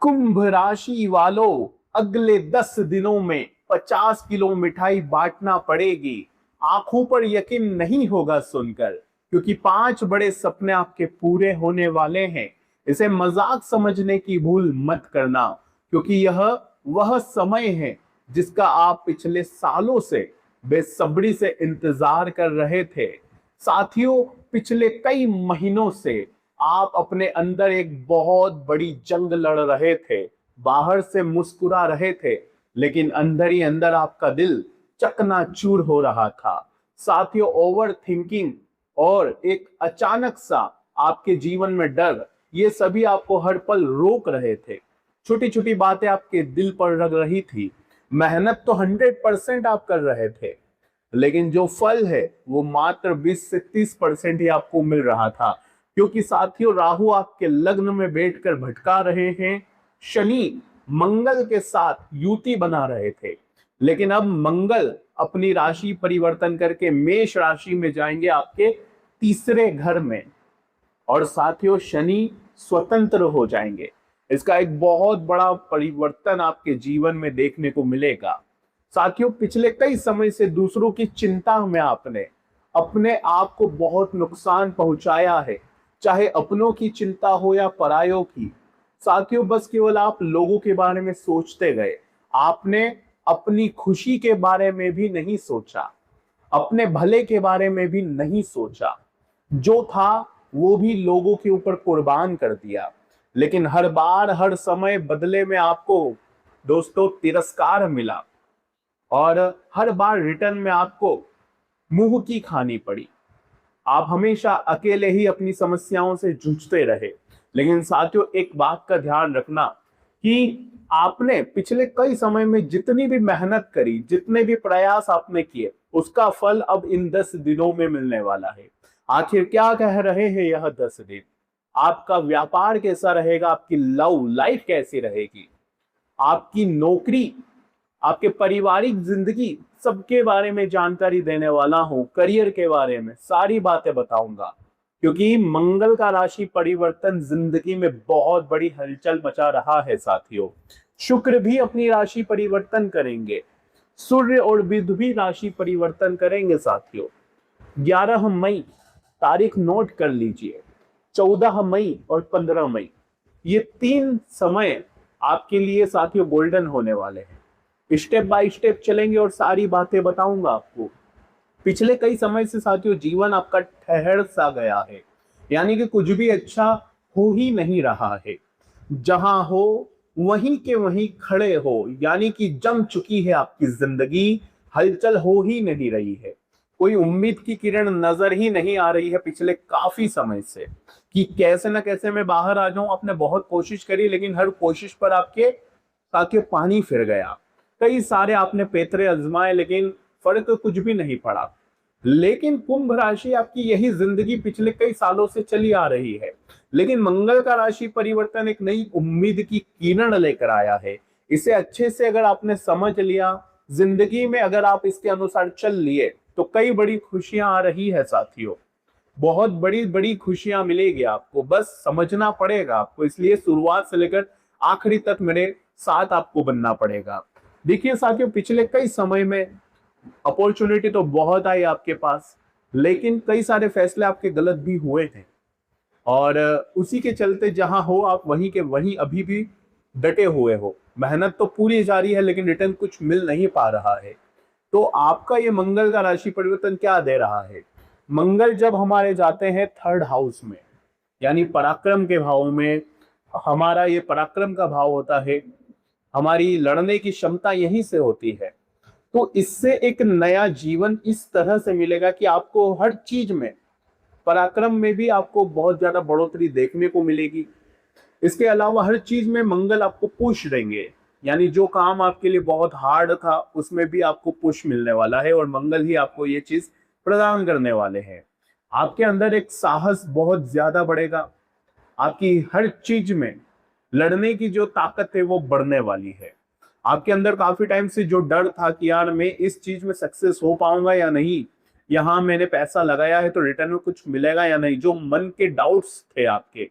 कुंभ राशि वालों, अगले 10 दिनों में 50 किलो मिठाई बांटना पड़ेगी। आंखों पर यकीन नहीं होगा सुनकर, क्योंकि 5 बड़े सपने आपके पूरे होने वाले हैं। इसे मजाक समझने की भूल मत करना, क्योंकि यह वह समय है जिसका आप पिछले सालों से बेसब्री से इंतजार कर रहे थे। साथियों, पिछले कई महीनों से आप अपने अंदर एक बहुत बड़ी जंग लड़ रहे थे। बाहर से मुस्कुरा रहे थे, लेकिन अंदर ही अंदर आपका दिल चकनाचूर हो रहा था। साथियों, ओवर थिंकिंग और एक अचानक सा आपके जीवन में डर, ये सभी आपको हर पल रोक रहे थे। छोटी छोटी बातें आपके दिल पर रग रही थी। मेहनत तो 100% आप कर रहे थे, लेकिन जो फल है वो मात्र 20 से 30% ही आपको मिल रहा था, क्योंकि साथियों राहु आपके लग्न में बैठकर भटका रहे हैं। शनि मंगल के साथ युति बना रहे थे, लेकिन अब मंगल अपनी राशि परिवर्तन करके मेष राशि में जाएंगे, आपके तीसरे घर में। और साथियों शनि स्वतंत्र हो जाएंगे। इसका एक बहुत बड़ा परिवर्तन आपके जीवन में देखने को मिलेगा। साथियों, पिछले कई समय से दूसरों की चिंता में आपने अपने आप को बहुत नुकसान पहुंचाया है, चाहे अपनों की चिंता हो या परायों की। साथियों, बस केवल आप लोगों के बारे में सोचते गए। आपने अपनी खुशी के बारे में भी नहीं सोचा, अपने भले के बारे में भी नहीं सोचा। जो था वो भी लोगों के ऊपर कुर्बान कर दिया। लेकिन हर बार हर समय बदले में आपको दोस्तों तिरस्कार मिला, और हर बार रिटर्न में आपको मुंह की खानी पड़ी। आप हमेशा अकेले ही अपनी समस्याओं से जूझते रहे। लेकिन साथियों, एक बात का ध्यान रखना कि आपने पिछले कई समय में जितनी भी मेहनत करी, जितने भी प्रयास आपने किए, उसका फल अब इन 10 दिनों में मिलने वाला है। आखिर क्या कह रहे हैं यह 10 दिन? आपका व्यापार कैसा रहेगा, आपकी लव लाइफ कैसी रहेगी, आपकी नौकरी, आपके पारिवारिक जिंदगी, सबके बारे में जानकारी देने वाला हूं। करियर के बारे में सारी बातें बताऊंगा, क्योंकि मंगल का राशि परिवर्तन जिंदगी में बहुत बड़ी हलचल मचा रहा है। साथियों, शुक्र भी अपनी राशि परिवर्तन करेंगे, सूर्य और बुध भी राशि परिवर्तन करेंगे। साथियों, 11 मई तारीख नोट कर लीजिए। 14 मई और 15 मई, ये 3 समय आपके लिए साथियों गोल्डन होने वाले हैं। स्टेप बाय स्टेप चलेंगे और सारी बातें बताऊंगा आपको। पिछले कई समय से साथियों जीवन आपका ठहर सा गया है, यानी कि कुछ भी अच्छा हो ही नहीं रहा है। जहां हो वहीं के वहीं खड़े हो, यानी कि जम चुकी है आपकी जिंदगी, हलचल हो ही नहीं रही है। कोई उम्मीद की किरण नजर ही नहीं आ रही है पिछले काफी समय से, कि कैसे ना कैसे मैं बाहर आ जाऊं। आपने बहुत कोशिश करी, लेकिन हर कोशिश पर आपके साथियों पानी फिर गया। कई सारे आपने पैतरे आजमाए, लेकिन फर्क कुछ भी नहीं पड़ा। लेकिन कुंभ राशि आपकी यही जिंदगी पिछले कई सालों से चली आ रही है, लेकिन मंगल का राशि परिवर्तन एक नई उम्मीद की किरण लेकर आया है। इसे अच्छे से अगर आपने समझ लिया, जिंदगी में अगर आप इसके अनुसार चल लिए, तो कई बड़ी खुशियां आ रही है साथियों। बहुत बड़ी बड़ी खुशियां मिलेगी आपको, बस समझना पड़ेगा आपको। इसलिए शुरुआत से लेकर आखिरी तक मेरे साथ आपको बनना पड़ेगा। देखिए साथियों, पिछले कई समय में अपॉर्चुनिटी तो बहुत आई आपके पास, लेकिन कई सारे फैसले आपके गलत भी हुए थे। और उसी के चलते जहां हो आप वहीं के वहीं अभी भी डटे हुए हो। मेहनत तो पूरी जारी है, लेकिन रिटर्न कुछ मिल नहीं पा रहा है। तो आपका ये मंगल का राशि परिवर्तन क्या दे रहा है? मंगल जब हमारे जाते हैं 3rd हाउस में, यानी पराक्रम के भाव में, हमारा ये पराक्रम का भाव होता है, हमारी लड़ने की क्षमता यहीं से होती है। तो इससे एक नया जीवन इस तरह से मिलेगा कि आपको हर चीज में, पराक्रम में भी आपको बहुत ज्यादा बढ़ोतरी देखने को मिलेगी। इसके अलावा हर चीज में मंगल आपको पुश देंगे, यानी जो काम आपके लिए बहुत हार्ड था उसमें भी आपको पुश मिलने वाला है, और मंगल ही आपको ये चीज प्रदान करने वाले हैं। आपके अंदर एक साहस बहुत ज्यादा बढ़ेगा। आपकी हर चीज में लड़ने की जो ताकत है वो बढ़ने वाली है। आपके अंदर काफी टाइम से जो डर था कि यार मैं इस चीज में सक्सेस हो पाऊंगा या नहीं, यहाँ मैंने पैसा लगाया है तो रिटर्न में कुछ मिलेगा या नहीं, जो मन के डाउट्स थे आपके,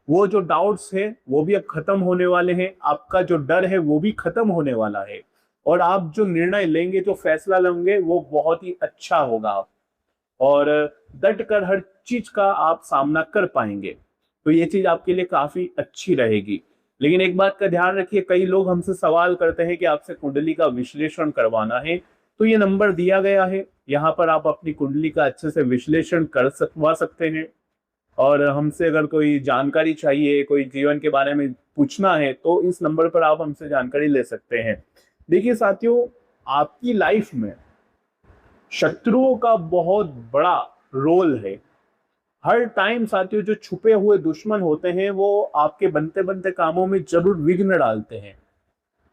वो जो डाउट्स है वो भी अब खत्म होने वाले हैं, आपका जो डर है वो भी खत्म होने वाला है, और आप जो निर्णय लेंगे, जो फैसला लेंगे, वो बहुत ही अच्छा होगा, और डट कर हर चीज का आप सामना कर पाएंगे। तो ये चीज आपके लिए काफी अच्छी रहेगी। लेकिन एक बात का ध्यान रखिए, कई लोग हमसे सवाल करते हैं कि आपसे कुंडली का विश्लेषण करवाना है, तो ये नंबर दिया गया है, यहाँ पर आप अपनी कुंडली का अच्छे से विश्लेषण करवा सकते हैं। और हमसे अगर कोई जानकारी चाहिए, कोई जीवन के बारे में पूछना है, तो इस नंबर पर आप हमसे जानकारी ले सकते हैं। देखिए साथियों, आपकी लाइफ में शत्रुओं का बहुत बड़ा रोल है। हर टाइम साथियों, जो छुपे हुए दुश्मन होते हैं वो आपके बनते बनते कामों में जरूर विघ्न डालते हैं।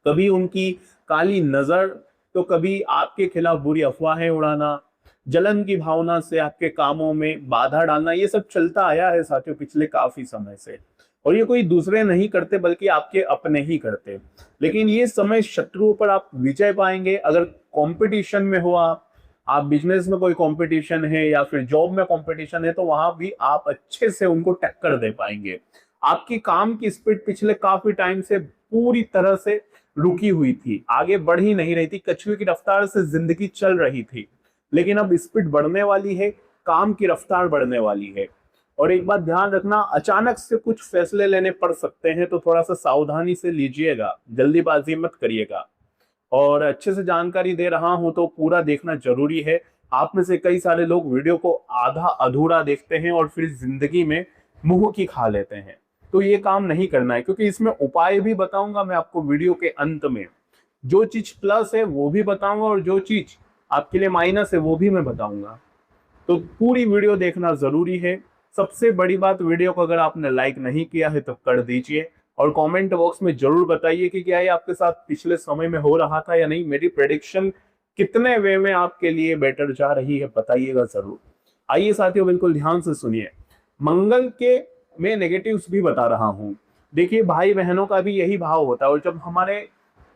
कभी उनकी काली नजर, तो कभी आपके खिलाफ बुरी अफवाहें उड़ाना, जलन की भावना से आपके कामों में बाधा डालना, ये सब चलता आया है साथियों पिछले काफी समय से। और ये कोई दूसरे नहीं करते, बल्कि आपके अपने ही करते। लेकिन ये समय शत्रुओं पर आप विजय पाएंगे अगर कंपटीशन में हो, आप बिजनेस में कोई कंपटीशन है या फिर जॉब में कंपटीशन है, तो वहां भी आप अच्छे से उनको टक्कर दे पाएंगे। आपकी काम की स्पीड पिछले काफी टाइम से पूरी तरह से रुकी हुई थी, आगे बढ़ ही नहीं रही थी, कछुए की रफ्तार से जिंदगी चल रही थी। लेकिन अब स्पीड बढ़ने वाली है, काम की रफ्तार बढ़ने वाली है। और एक बात ध्यान रखना, अचानक से कुछ फैसले लेने पड़ सकते हैं, तो थोड़ा सा सावधानी से लीजिएगा, जल्दीबाजी मत करिएगा। और अच्छे से जानकारी दे रहा हूं तो पूरा देखना जरूरी है। आप में से कई सारे लोग वीडियो को आधा अधूरा देखते हैं और फिर जिंदगी में मुंह की खा लेते हैं। तो ये काम नहीं करना है, क्योंकि इसमें उपाय भी बताऊंगा मैं आपको वीडियो के अंत में। जो चीज प्लस है वो भी बताऊंगा, और जो चीज आपके लिए माइनस है वो भी मैं बताऊंगा। तो पूरी वीडियो देखना जरूरी है। सबसे बड़ी बात, वीडियो को अगर आपने लाइक नहीं किया है तो कर दीजिए, और कमेंट बॉक्स में जरूर बताइए कि क्या ये आपके साथ पिछले समय में हो रहा था या नहीं। मेरी प्रेडिक्शन कितने वे में आपके लिए बेटर जा रही है, बताइएगा जरूर। आइए साथियों, बिल्कुल ध्यान से सुनिए। मंगल के मैं नेगेटिव्स भी बता रहा हूं। देखिए, भाई बहनों का भी यही भाव होता है, और जब हमारे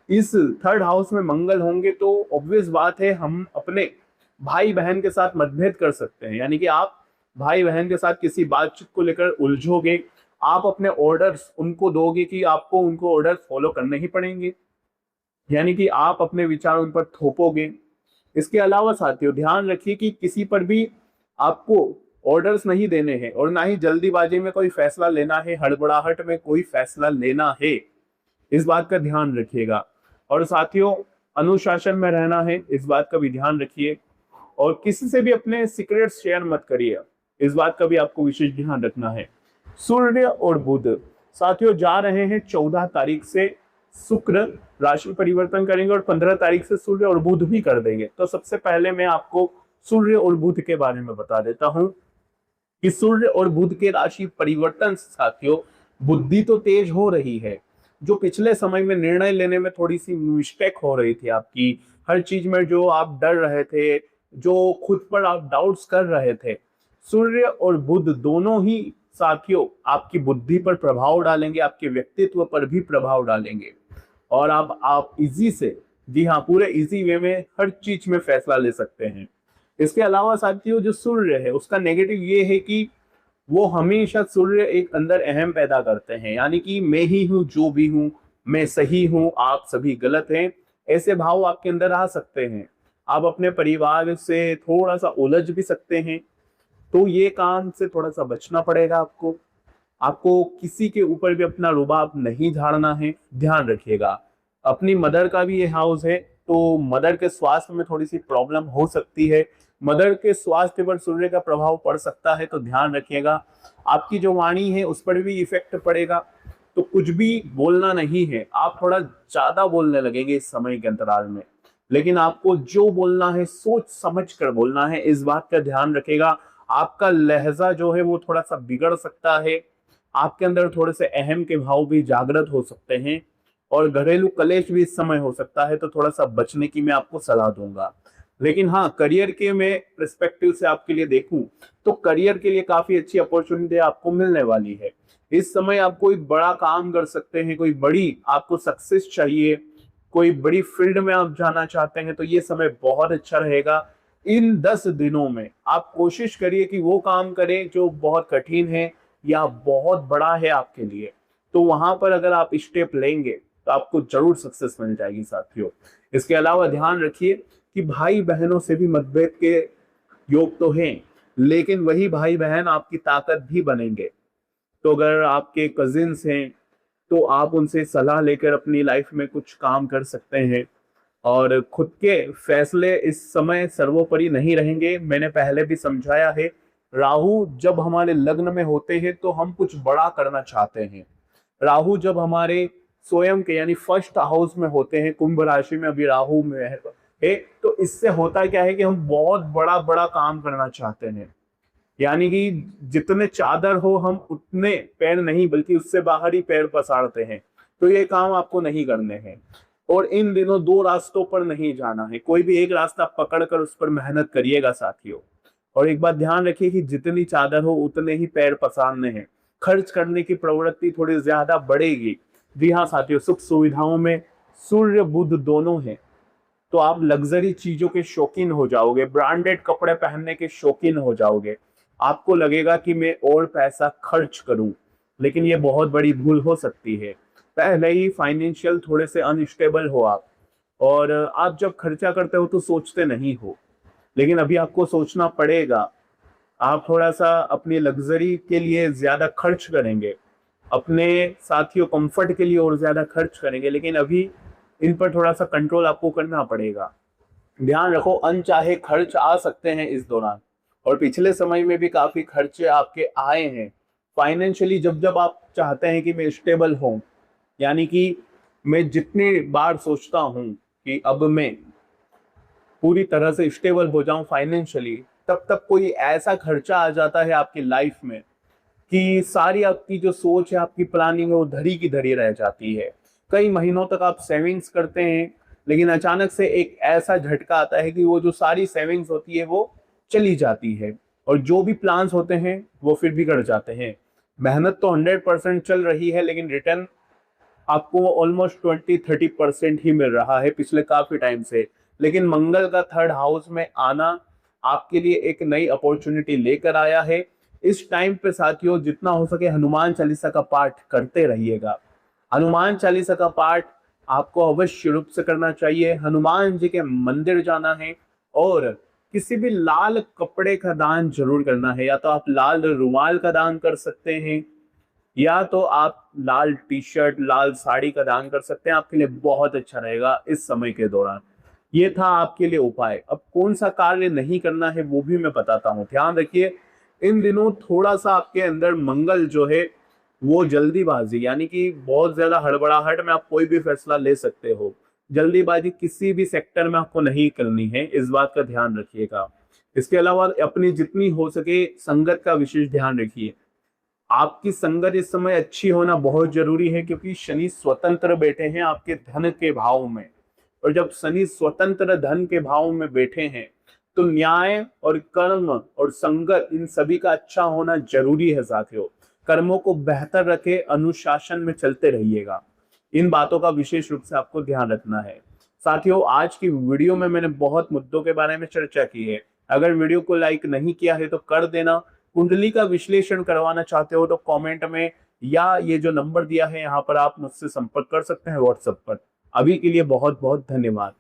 इस थर्ड हाउस में मंगल होंगे तो ऑब्वियस बात है, हम अपने भाई बहन के साथ मतभेद कर सकते हैं। यानी कि आप भाई बहन के साथ किसी बातचीत को लेकर उलझोगे, आप अपने ऑर्डर्स उनको दोगे कि आपको उनको ऑर्डर फॉलो करने ही पड़ेंगे, यानी कि आप अपने विचार उन पर थोपोगे। इसके अलावा साथियों, ध्यान रखिए कि किसी पर भी आपको ऑर्डर्स नहीं देने हैं, और ना ही जल्दीबाजी में कोई फैसला लेना है, हड़बड़ाहट में कोई फैसला लेना है। इस बात का ध्यान रखिएगा। और साथियों, अनुशासन में रहना है, इस बात का भी ध्यान रखिए। और किसी से भी अपने सीक्रेट्स शेयर मत करिए, इस बात का भी आपको विशेष ध्यान रखना है। सूर्य और बुध साथियों जा रहे हैं 14 तारीख से, शुक्र राशि परिवर्तन करेंगे, और 15 तारीख से सूर्य और बुध भी कर देंगे। तो सबसे पहले मैं आपको सूर्य और बुध के बारे में बता देता हूं कि सूर्य और बुध के राशि परिवर्तन से साथियों बुद्धि तो तेज हो रही है। जो पिछले समय में निर्णय लेने में थोड़ी सी मिस्टेक हो रही थी आपकी, हर चीज में जो आप डर रहे थे, जो खुद पर आप डाउट्स कर रहे थे, सूर्य और बुध दोनों ही साथियों आपकी बुद्धि पर प्रभाव डालेंगे, आपके व्यक्तित्व पर भी प्रभाव डालेंगे, और आप इजी से, जी हाँ, पूरे इजी वे में हर चीज में फैसला ले सकते हैं। इसके अलावा साथियों, जो सूर्य है उसका नेगेटिव ये है कि वो हमेशा, सूर्य एक अंदर अहम पैदा करते हैं, यानी कि मैं ही हूँ जो भी हूँ, मैं सही हूँ, आप सभी गलत हैं, ऐसे भाव आपके अंदर आ सकते हैं। आप अपने परिवार से थोड़ा सा उलझ भी सकते हैं, तो ये काम से थोड़ा सा बचना पड़ेगा आपको। आपको किसी के ऊपर भी अपना रुबाब नहीं झाड़ना है, ध्यान रखिएगा। अपनी मदर का भी ये हाउस है, तो मदर के स्वास्थ्य में थोड़ी सी प्रॉब्लम हो सकती है, मदर के स्वास्थ्य पर सूर्य का प्रभाव पड़ सकता है, तो ध्यान रखिएगा। आपकी जो वाणी है उस पर भी इफेक्ट पड़ेगा, तो कुछ भी बोलना नहीं है, आप थोड़ा ज्यादा बोलने लगेंगे इस समय के अंतराल में। लेकिन आपको जो बोलना है सोच समझ कर बोलना है, इस बात का ध्यान रखेगा। आपका लहजा जो है वो थोड़ा सा बिगड़ सकता है, आपके अंदर थोड़े से अहम के भाव भी जागृत हो सकते हैं, और घरेलू कलेश भी इस समय हो सकता है, तो थोड़ा सा बचने की मैं आपको सलाह दूंगा। लेकिन हाँ, करियर के मैं पर्सपेक्टिव से आपके लिए देखूं तो करियर के लिए काफी अच्छी अपॉर्चुनिटी आपको मिलने वाली है। इस समय आप कोई बड़ा काम कर सकते हैं, कोई बड़ी आपको सक्सेस चाहिए, कोई बड़ी फील्ड में आप जाना चाहते हैं, तो ये समय बहुत अच्छा रहेगा। इन 10 दिनों में आप कोशिश करिए कि वो काम करें जो बहुत कठिन है, या बहुत बड़ा है आपके लिए, तो वहां पर अगर आप स्टेप लेंगे तो आपको जरूर सक्सेस मिल जाएगी साथियों। इसके अलावा ध्यान रखिए कि भाई बहनों से भी मतभेद के योग तो हैं, लेकिन वही भाई बहन आपकी ताकत भी बनेंगे। तो अगर आपके कजिन्स हैं तो आप उनसे सलाह लेकर अपनी लाइफ में कुछ काम कर सकते हैं, और खुद के फैसले इस समय सर्वोपरि नहीं रहेंगे। मैंने पहले भी समझाया है, राहु जब हमारे लग्न में होते हैं तो हम कुछ बड़ा करना चाहते हैं। राहु जब हमारे स्वयं के यानी फर्स्ट हाउस में होते हैं, कुंभ राशि में अभी राहु में है, तो इससे होता क्या है कि हम बहुत बड़ा बड़ा काम करना चाहते हैं। यानी कि जितने चादर हो हम उतने पैर नहीं बल्कि उससे बाहर ही पैर पसारते हैं। तो ये काम आपको नहीं करने हैं, और इन दिनों दो रास्तों पर नहीं जाना है, कोई भी एक रास्ता पकड़कर उस पर मेहनत करिएगा साथियों। और एक बात ध्यान रखिए कि जितनी चादर हो उतने ही पैर पसारने हैं। खर्च करने की प्रवृत्ति थोड़ी ज्यादा बढ़ेगी। जी हाँ साथियों, सुख सुविधाओं में सूर्य बुध दोनों हैं, तो आप लग्जरी चीजों के शौकीन हो जाओगे, ब्रांडेड कपड़े पहनने के शौकीन हो जाओगे। आपको लगेगा कि मैं और पैसा खर्च करूं, लेकिन ये बहुत बड़ी भूल हो सकती है। पहले ही फाइनेंशियल थोड़े से अनस्टेबल हो आप, और आप जब खर्चा करते हो तो सोचते नहीं हो, लेकिन अभी आपको सोचना पड़ेगा। आप थोड़ा सा अपनी लग्जरी के लिए ज्यादा खर्च करेंगे, अपने साथियों कंफर्ट के लिए और ज्यादा खर्च करेंगे, लेकिन अभी इन पर थोड़ा सा कंट्रोल आपको करना पड़ेगा। ध्यान रखो, अनचाहे खर्च आ सकते हैं इस दौरान, और पिछले समय में भी काफी खर्चे आपके आए हैं फाइनेंशियली। जब जब आप चाहते हैं कि मैं स्टेबल हूं, यानी कि मैं जितनी बार सोचता हूं कि अब मैं पूरी तरह से स्टेबल हो जाऊं फाइनेंशियली, तब तक कोई ऐसा खर्चा आ जाता है आपकी लाइफ में कि सारी आपकी जो सोच है, आपकी प्लानिंग है, वो धरी की धरी रह जाती है। कई महीनों तक आप सेविंग्स करते हैं, लेकिन अचानक से एक ऐसा झटका आता है कि वो जो सारी सेविंग्स होती है वो चली जाती है, और जो भी प्लान्स होते हैं वो फिर बिगड़ जाते हैं। मेहनत तो 100% चल रही है, लेकिन रिटर्न आपको ऑलमोस्ट 20-30% ही मिल रहा है पिछले काफी टाइम से। लेकिन मंगल का थर्ड हाउस में आना आपके लिए एक नई अपॉर्चुनिटी लेकर आया है। इस टाइम पे साथियों जितना हो सके हनुमान चालीसा का पाठ करते रहिएगा। हनुमान चालीसा का पाठ आपको अवश्य रूप से करना चाहिए। हनुमान जी के मंदिर जाना है, और किसी भी लाल कपड़े का दान जरूर करना है। या तो आप लाल रुमाल का दान कर सकते हैं, या तो आप लाल टी शर्ट, लाल साड़ी का दान कर सकते हैं। आपके लिए बहुत अच्छा रहेगा इस समय के दौरान। ये था आपके लिए उपाय। अब कौन सा कार्य नहीं करना है वो भी मैं बताता हूँ। ध्यान रखिए, इन दिनों थोड़ा सा आपके अंदर मंगल जो है वो जल्दीबाजी, यानी कि बहुत ज्यादा हड़बड़ाहट में आप कोई भी फैसला ले सकते हो। जल्दीबाजी किसी भी सेक्टर में आपको नहीं करनी है, इस बात का ध्यान रखिएगा। इसके अलावा अपनी जितनी हो सके संगत का विशेष ध्यान रखिए। आपकी संगत इस समय अच्छी होना बहुत जरूरी है, क्योंकि शनि स्वतंत्र बैठे हैं आपके धन के भाव में, और जब शनि स्वतंत्र धन के भाव में बैठे हैं तो न्याय और कर्म और संगत इन सभी का अच्छा होना जरूरी है साथियों। कर्मों को बेहतर रखे, अनुशासन में चलते रहिएगा। इन बातों का विशेष रूप से आपको ध्यान रखना है साथियों। आज की वीडियो में मैंने बहुत मुद्दों के बारे में चर्चा की है। अगर वीडियो को लाइक नहीं किया है तो कर देना। कुंडली का विश्लेषण करवाना चाहते हो तो कमेंट में, या ये जो नंबर दिया है यहाँ पर आप मुझसे संपर्क कर सकते हैं व्हाट्सएप पर। अभी के लिए बहुत बहुत धन्यवाद।